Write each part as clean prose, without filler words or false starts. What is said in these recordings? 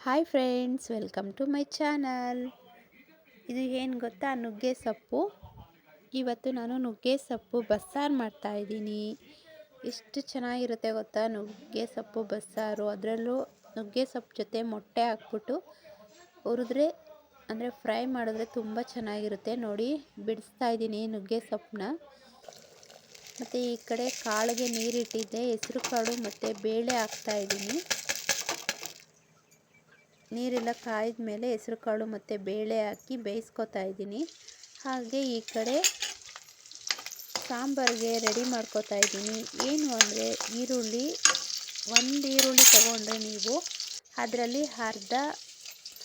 Hi friends, welcome to my channel. ಇದು ಏನು ಗೊತ್ತಾ, ನುಗ್ಗೆ ಸೊಪ್ಪು. ಇವತ್ತು ನಾನು ನುಗ್ಗೆ ಸೊಪ್ಪು ಬಸ್ಸಾರು ಮಾಡ್ತಾಯಿದ್ದೀನಿ. ಎಷ್ಟು ಚೆನ್ನಾಗಿರುತ್ತೆ ಗೊತ್ತಾ ನುಗ್ಗೆ ಸೊಪ್ಪು ಬಸ್ಸಾರು. ಅದರಲ್ಲೂ ನುಗ್ಗೆ ಸೊಪ್ಪು ಜೊತೆ ಮೊಟ್ಟೆ ಹಾಕ್ಬಿಟ್ಟು ಹುರಿದ್ರೆ ಅಂದರೆ ಫ್ರೈ ಮಾಡಿದ್ರೆ ತುಂಬ ಚೆನ್ನಾಗಿರುತ್ತೆ. ನೋಡಿ, ಬಿಡಿಸ್ತಾ ಇದ್ದೀನಿ ನುಗ್ಗೆ ಸೊಪ್ಪನ್ನ. ಮತ್ತು ಈ ಕಡೆ ಕಾಳಿಗೆ ನೀರಿಟ್ಟಿದ್ದೆ, ಹೆಸರು ಕಾಳು ಮತ್ತು ಬೇಳೆ ಹಾಕ್ತಾಯಿದ್ದೀನಿ. ನೀರೆಲ್ಲ ಕಾಯ್ದ ಮೇಲೆ ಹೆಸರು ಕಾಳು ಮತ್ತು ಬೇಳೆ ಹಾಕಿ ಬೇಯಿಸ್ಕೊತಾ ಇದ್ದೀನಿ. ಹಾಗೆ ಈ ಕಡೆ ಸಾಂಬಾರಿಗೆ ರೆಡಿ ಮಾಡ್ಕೊತಾ ಇದ್ದೀನಿ. ಏನು ಅಂದರೆ ಒಂದು ಈರುಳ್ಳಿ ತೊಗೊಂಡ್ರೆ ನೀವು ಅದರಲ್ಲಿ ಅರ್ಧ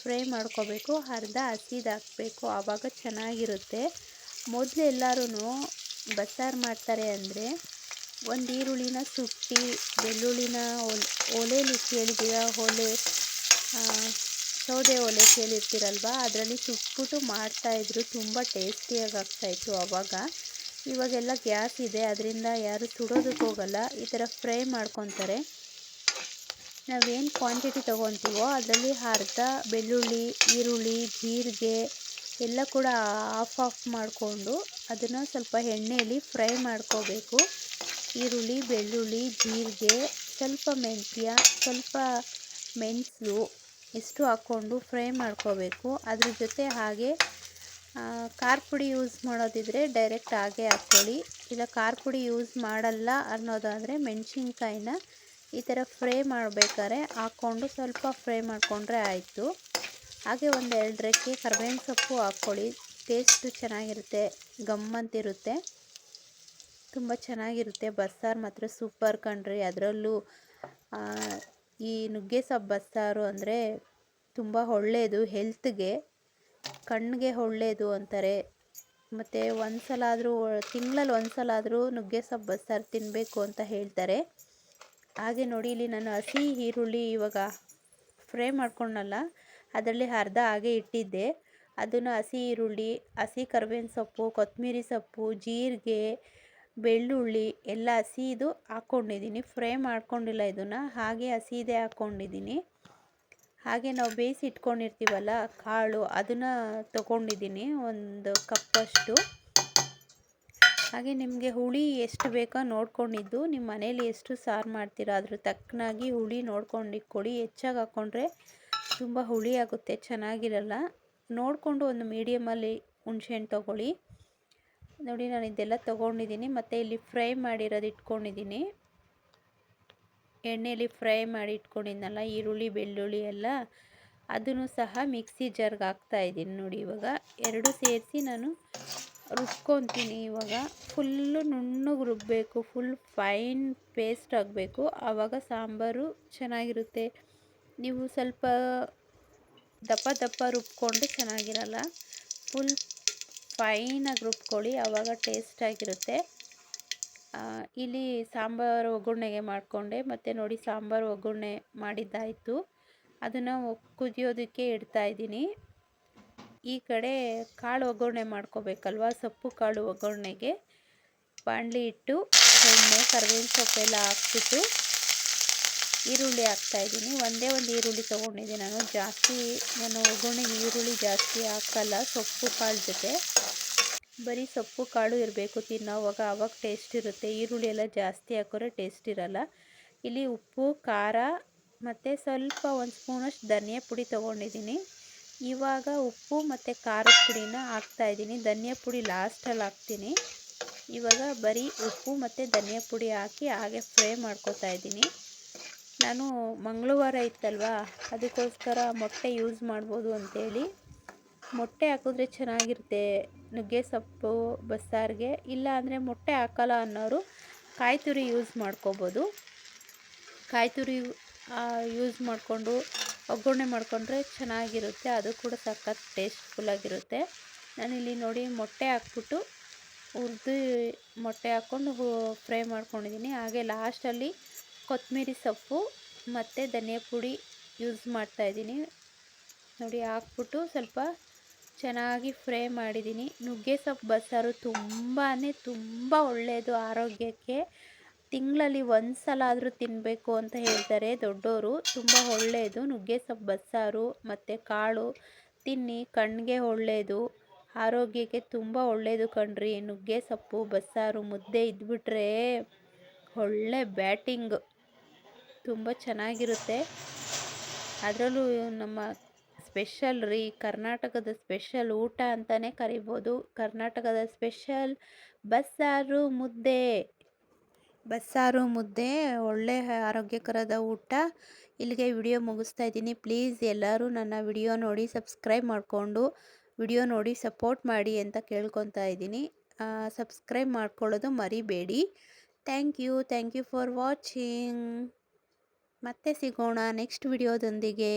ಫ್ರೈ ಮಾಡ್ಕೋಬೇಕು, ಅರ್ಧ ಹಸಿದು ಹಾಕಬೇಕು. ಆವಾಗ ಚೆನ್ನಾಗಿರುತ್ತೆ. ಮೊದಲು ಎಲ್ಲರೂ ಬಸ್ಸಾರು ಮಾಡ್ತಾರೆ ಅಂದರೆ ಒಂದು ಈರುಳ್ಳಿನ ಸುಟ್ಟು ಬೆಳ್ಳುಳ್ಳಿನ ಒಲೆಯಲ್ಲಿ ಕೇಳಿದ್ದೀರಾ, ಸೌದೆ ಒಲೆ ಕೇಳಿರ್ತೀರಲ್ವ, ಅದರಲ್ಲಿ ಸುಟ್ಬಿಟ್ಟು ಮಾಡ್ತಾಯಿದ್ರು. ತುಂಬ ಟೇಸ್ಟಿಯಾಗಿ ಆಗ್ತಾಯಿತ್ತು ಆವಾಗ. ಇವಾಗೆಲ್ಲ ಗ್ಯಾಸ್ ಇದೆ, ಅದರಿಂದ ಯಾರು ಸುಡೋದಕ್ಕೆ ಹೋಗಲ್ಲ, ಈ ಥರ ಫ್ರೈ ಮಾಡ್ಕೊತಾರೆ. ನಾವೇನು ಕ್ವಾಂಟಿಟಿ ತೊಗೊತೀವೋ ಅದರಲ್ಲಿ ಅರ್ಧ ಬೆಳ್ಳುಳ್ಳಿ, ಈರುಳ್ಳಿ, ಜೀರಿಗೆ ಎಲ್ಲ ಕೂಡ ಆಫ್ ಮಾಡಿಕೊಂಡು ಅದನ್ನು ಸ್ವಲ್ಪ ಎಣ್ಣೆಯಲ್ಲಿ ಫ್ರೈ ಮಾಡ್ಕೋಬೇಕು. ಈರುಳ್ಳಿ, ಬೆಳ್ಳುಳ್ಳಿ, ಜೀರಿಗೆ, ಸ್ವಲ್ಪ ಮೆಂತ್ಯ, ಸ್ವಲ್ಪ ಮೆಣಸು ಇಷ್ಟು ಹಾಕ್ಕೊಂಡು ಫ್ರೈ ಮಾಡ್ಕೋಬೇಕು. ಅದ್ರ ಜೊತೆ ಹಾಗೆ ಖಾರ ಪುಡಿ ಯೂಸ್ ಮಾಡೋದಿದ್ರೆ ಡೈರೆಕ್ಟ್ ಹಾಗೆ ಹಾಕ್ಕೊಳ್ಳಿ. ಇಲ್ಲ ಖಾರ ಪುಡಿ ಯೂಸ್ ಮಾಡಲ್ಲ ಅನ್ನೋದಾದರೆ ಮೆಣಸಿನ್ಕಾಯಿನ ಈ ಥರ ಫ್ರೈ ಮಾಡಬೇಕಾದ್ರೆ ಹಾಕ್ಕೊಂಡು ಸ್ವಲ್ಪ ಫ್ರೈ ಮಾಡಿಕೊಂಡ್ರೆ ಆಯಿತು. ಹಾಗೆ ಒಂದು 2 ರೆಕ್ಕೆ ಕರಿಬೇವಿನ ಸೊಪ್ಪು ಹಾಕ್ಕೊಳ್ಳಿ. ಟೇಸ್ಟು ಚೆನ್ನಾಗಿರುತ್ತೆ, ಗಮ್ಮಂತಿರುತ್ತೆ, ತುಂಬ ಚೆನ್ನಾಗಿರುತ್ತೆ. ಬಸ್ಸಾರು ಮಾತ್ರ ಸೂಪರ್ ಕಣ್ರಿ. ಅದರಲ್ಲೂ ಈ ನುಗ್ಗೆ ಸೊಪ್ಪು ಬಸ್ಸಾರು ಅಂದರೆ ತುಂಬ ಒಳ್ಳೆಯದು, ಹೆಲ್ತ್ಗೆ, ಕಣ್ಣಿಗೆ ಒಳ್ಳೆಯದು ಅಂತಾರೆ. ಮತ್ತು ತಿಂಗಳಲ್ಲಿ ಒಂದು ಸಲ ಆದರೂ ನುಗ್ಗೆ ಸೊಪ್ಪು ಬಸ್ಸಾರು ತಿನ್ನಬೇಕು ಅಂತ ಹೇಳ್ತಾರೆ. ಹಾಗೆ ನೋಡಿ, ಇಲ್ಲಿ ನಾನು ಹಸಿ ಈರುಳ್ಳಿ ಇವಾಗ ಫ್ರೈ ಮಾಡ್ಕೊಂಡಲ್ಲ, ಅದರಲ್ಲಿ ಅರ್ಧ ಹಾಗೆ ಇಟ್ಟಿದ್ದೆ. ಅದನ್ನು ಹಸಿ ಈರುಳ್ಳಿ, ಹಸಿ ಕರಿಬೇವಿನ ಸೊಪ್ಪು, ಕೊತ್ತಂಬರಿ ಸೊಪ್ಪು, ಜೀರಿಗೆ, ಬೆಳ್ಳುಳ್ಳಿ ಎಲ್ಲ ಹಸಿದು ಹಾಕ್ಕೊಂಡಿದ್ದೀನಿ. ಫ್ರೈ ಮಾಡ್ಕೊಂಡಿಲ್ಲ, ಇದನ್ನು ಹಾಗೆ ಹಸಿದೇ ಹಾಕ್ಕೊಂಡಿದ್ದೀನಿ. ಹಾಗೆ ನಾವು ಬೇಯಿಸಿ ಇಟ್ಕೊಂಡಿರ್ತೀವಲ್ಲ ಕಾಳು, ಅದನ್ನು ತೊಗೊಂಡಿದ್ದೀನಿ, ಒಂದು ಕಪ್ಪಷ್ಟು. ಹಾಗೆ ನಿಮಗೆ ಹುಳಿ ಎಷ್ಟು ಬೇಕೋ ನೋಡ್ಕೊಂಡಿದ್ದು, ನಿಮ್ಮ ಮನೇಲಿ ಎಷ್ಟು ಸಾರು ಮಾಡ್ತೀರಾ ಅದ್ರ ತಕ್ಕನಾಗಿ ಹುಳಿ ನೋಡ್ಕೊಂಡು ಇಟ್ಕೊಳ್ಳಿ. ಹೆಚ್ಚಾಗಿ ಹಾಕ್ಕೊಂಡ್ರೆ ತುಂಬ ಹುಳಿ ಆಗುತ್ತೆ, ಚೆನ್ನಾಗಿರಲ್ಲ. ನೋಡಿಕೊಂಡು ಒಂದು ಮೀಡಿಯಮಲ್ಲಿ ಹುಣಸೆಹಣ್ಣು ತೊಗೊಳ್ಳಿ. ನೋಡಿ, ನಾನು ಇದೆಲ್ಲ ತೊಗೊಂಡಿದ್ದೀನಿ. ಮತ್ತು ಇಲ್ಲಿ ಫ್ರೈ ಮಾಡಿರೋದು ಇಟ್ಕೊಂಡಿದ್ದೀನಿ, ಎಣ್ಣೆಯಲ್ಲಿ ಫ್ರೈ ಮಾಡಿ ಇಟ್ಕೊಂಡಿದ್ನಲ್ಲ ಈರುಳ್ಳಿ, ಬೆಳ್ಳುಳ್ಳಿ ಎಲ್ಲ, ಅದನ್ನು ಸಹ ಮಿಕ್ಸಿ ಜಾರ್ಗೆ ಹಾಕ್ತಾಯಿದ್ದೀನಿ. ನೋಡಿ, ಇವಾಗ ಎರಡು ಸೇರಿಸಿ ನಾನು ರುಬ್ಕೊತೀನಿ. ಇವಾಗ ಫುಲ್ಲು ನುಣ್ಣಗೆ ರುಬ್ಬಬೇಕು, ಫುಲ್ ಫೈನ್ ಪೇಸ್ಟ್ ಆಗಬೇಕು. ಆವಾಗ ಸಾಂಬಾರು ಚೆನ್ನಾಗಿರುತ್ತೆ. ನೀವು ಸ್ವಲ್ಪ ದಪ್ಪ ದಪ್ಪ ರುಬ್ಕೊಂಡ್ರೆ ಚೆನ್ನಾಗಿರಲ್ಲ. ಫುಲ್ ಫೈನಾಗಿ ರುಬ್ಕೊಳ್ಳಿ, ಆವಾಗ ಟೇಸ್ಟಾಗಿರುತ್ತೆ. ಇಲ್ಲಿ ಸಾಂಬಾರು ಒಗ್ಗರಣೆಗೆ ಮಾಡಿಕೊಂಡೆ. ಮತ್ತು ನೋಡಿ, ಸಾಂಬಾರು ಒಗ್ಗರಣೆ ಮಾಡಿದ್ದಾಯಿತು. ಅದನ್ನು ಕುದಿಯೋದಕ್ಕೆ ಇಡ್ತಾಯಿದ್ದೀನಿ. ಈ ಕಡೆ ಕಾಳು ಒಗ್ಗರಣೆ ಮಾಡ್ಕೋಬೇಕಲ್ವ, ಸೊಪ್ಪು ಕಾಳು ಒಗ್ಗರಣೆಗೆ ಬಾಣಲಿ ಇಟ್ಟು ಎಣ್ಣೆ, ಕರಿಬೇವಿನ ಸೊಪ್ಪೆಲ್ಲ ಹಾಕ್ಬಿಟ್ಟು ಈರುಳ್ಳಿ ಹಾಕ್ತಾಯಿದ್ದೀನಿ. ಒಂದೇ ಒಂದು ಈರುಳ್ಳಿ ತೊಗೊಂಡಿದ್ದೀನಿ ನಾನು ಒಗ್ಗರಣೆಗೆ ಈರುಳ್ಳಿ ಜಾಸ್ತಿ ಹಾಕಲ್ಲ ಸೊಪ್ಪು ಕಾಳು ಜೊತೆ. ಬರೀ ಸೊಪ್ಪು ಕಾಳು ಇರಬೇಕು ತಿನ್ನೋವಾಗ, ಆವಾಗ ಟೇಸ್ಟ್ ಇರುತ್ತೆ. ಈರುಳ್ಳಿ ಎಲ್ಲ ಜಾಸ್ತಿ ಹಾಕಿದ್ರೆ ಟೇಸ್ಟ್ ಇರಲ್ಲ. ಇಲ್ಲಿ ಉಪ್ಪು, ಖಾರ ಮತ್ತು ಸ್ವಲ್ಪ ಒಂದು ಸ್ಪೂನಷ್ಟು ಧನಿಯಾ ಪುಡಿ ತೊಗೊಂಡಿದ್ದೀನಿ. ಇವಾಗ ಉಪ್ಪು ಮತ್ತು ಖಾರದ ಪುಡಿನ ಹಾಕ್ತಾಯಿದ್ದೀನಿ. ಧನಿಯಾ ಪುಡಿ ಲಾಸ್ಟಲ್ಲಿ ಹಾಕ್ತೀನಿ. ಇವಾಗ ಬರೀ ಉಪ್ಪು ಮತ್ತು ಧನಿಯಾ ಪುಡಿ ಹಾಕಿ ಹಾಗೆ ಫ್ರೈ ಮಾಡ್ಕೊತಾ ಇದ್ದೀನಿ. ನಾನು ಮಂಗಳವಾರ ಇತ್ತಲ್ವ, ಅದಕ್ಕೋಸ್ಕರ ಮೊಟ್ಟೆ ಯೂಸ್ ಮಾಡ್ಬೋದು ಅಂಥೇಳಿ ಮೊಟ್ಟೆ ಹಾಕಿದ್ರೆ ಚೆನ್ನಾಗಿರುತ್ತೆ ನುಗ್ಗೆ ಸೊಪ್ಪು ಬಸ್ಸಾರಿಗೆ. ಇಲ್ಲ ಅಂದರೆ ಮೊಟ್ಟೆ ಹಾಕಲ್ಲ ಅನ್ನೋರು ಕಾಯಿ ತುರಿ ಯೂಸ್ ಮಾಡ್ಕೋಬೋದು. ಕಾಯಿ ತುರಿ ಯೂಸ್ ಮಾಡಿಕೊಂಡು ಒಗ್ಗರಣೆ ಮಾಡಿಕೊಂಡ್ರೆ ಚೆನ್ನಾಗಿರುತ್ತೆ, ಅದು ಕೂಡ ಸಖತ್ ಟೇಸ್ಟ್ಫುಲ್ಲಾಗಿರುತ್ತೆ. ನಾನಿಲ್ಲಿ ನೋಡಿ ಮೊಟ್ಟೆ ಹಾಕ್ಬಿಟ್ಟು ಹುರಿದು ಮೊಟ್ಟೆ ಹಾಕ್ಕೊಂಡು ಫ್ರೈ ಮಾಡ್ಕೊಂಡಿದ್ದೀನಿ. ಹಾಗೆ ಲಾಸ್ಟಲ್ಲಿ ಕೊತ್ತಂಬರಿ ಸೊಪ್ಪು ಮತ್ತು ಧನಿಯಾ ಪುಡಿ ಯೂಸ್ ಮಾಡ್ತಾಯಿದ್ದೀನಿ. ನೋಡಿ, ಹಾಕ್ಬಿಟ್ಟು ಸ್ವಲ್ಪ ಚೆನ್ನಾಗಿ ಫ್ರೈ ಮಾಡಿದ್ದೀನಿ. ನುಗ್ಗೆ ಸೊಪ್ಪು ಬಸ್ಸಾರು ತುಂಬ ಒಳ್ಳೆಯದು ಆರೋಗ್ಯಕ್ಕೆ. ತಿಂಗಳಲ್ಲಿ ಒಂದು ಸಲ ಆದರೂ ತಿನ್ನಬೇಕು ಅಂತ ಹೇಳ್ತಾರೆ ದೊಡ್ಡೋರು. ತುಂಬ ಒಳ್ಳೆಯದು ನುಗ್ಗೆ ಸೊಪ್ಪು ಬಸ್ಸಾರು ಮತ್ತು ಕಾಳು ತಿನ್ನಿ, ಕಣ್ಣಿಗೆ ಒಳ್ಳೆಯದು, ಆರೋಗ್ಯಕ್ಕೆ ತುಂಬ ಒಳ್ಳೆಯದು ಕಣ್ರಿ. ನುಗ್ಗೆ ಸೊಪ್ಪು ಬಸ್ಸಾರು ಮುದ್ದೆ ಇದ್ಬಿಟ್ರೆ ಒಳ್ಳೆ ಬ್ಯಾಟಿಂಗ್, ತುಂಬ ಚೆನ್ನಾಗಿರುತ್ತೆ. ಅದರಲ್ಲೂ ನಮ್ಮ ಸ್ಪೆಷಲ್ ರೀ, ಕರ್ನಾಟಕದ ಸ್ಪೆಷಲ್ ಊಟ ಅಂತಲೇ ಕರಿಬೋದು. ಕರ್ನಾಟಕದ ಸ್ಪೆಷಲ್ ಬಸ್ಸಾರು ಮುದ್ದೆ. ಬಸ್ಸಾರು ಮುದ್ದೆ ಒಳ್ಳೆ ಆರೋಗ್ಯಕರದ ಊಟ. ಇಲ್ಲಿಗೆ ವಿಡಿಯೋ ಮುಗಿಸ್ತಾ ಇದ್ದೀನಿ. ಪ್ಲೀಸ್ ಎಲ್ಲರೂ ನನ್ನ ವಿಡಿಯೋ ನೋಡಿ ಸಬ್ಸ್ಕ್ರೈಬ್ ಮಾಡಿಕೊಂಡು ವಿಡಿಯೋ ನೋಡಿ ಸಪೋರ್ಟ್ ಮಾಡಿ ಅಂತ ಕೇಳ್ಕೊತಾ ಇದ್ದೀನಿ. ಸಬ್ಸ್ಕ್ರೈಬ್ ಮಾಡ್ಕೊಳ್ಳೋದು ಮರಿಬೇಡಿ. Thank you for watching. ಮತ್ತೆ ಸಿಗೋಣ ನೆಕ್ಸ್ಟ್ ವಿಡಿಯೋದೊಂದಿಗೆ.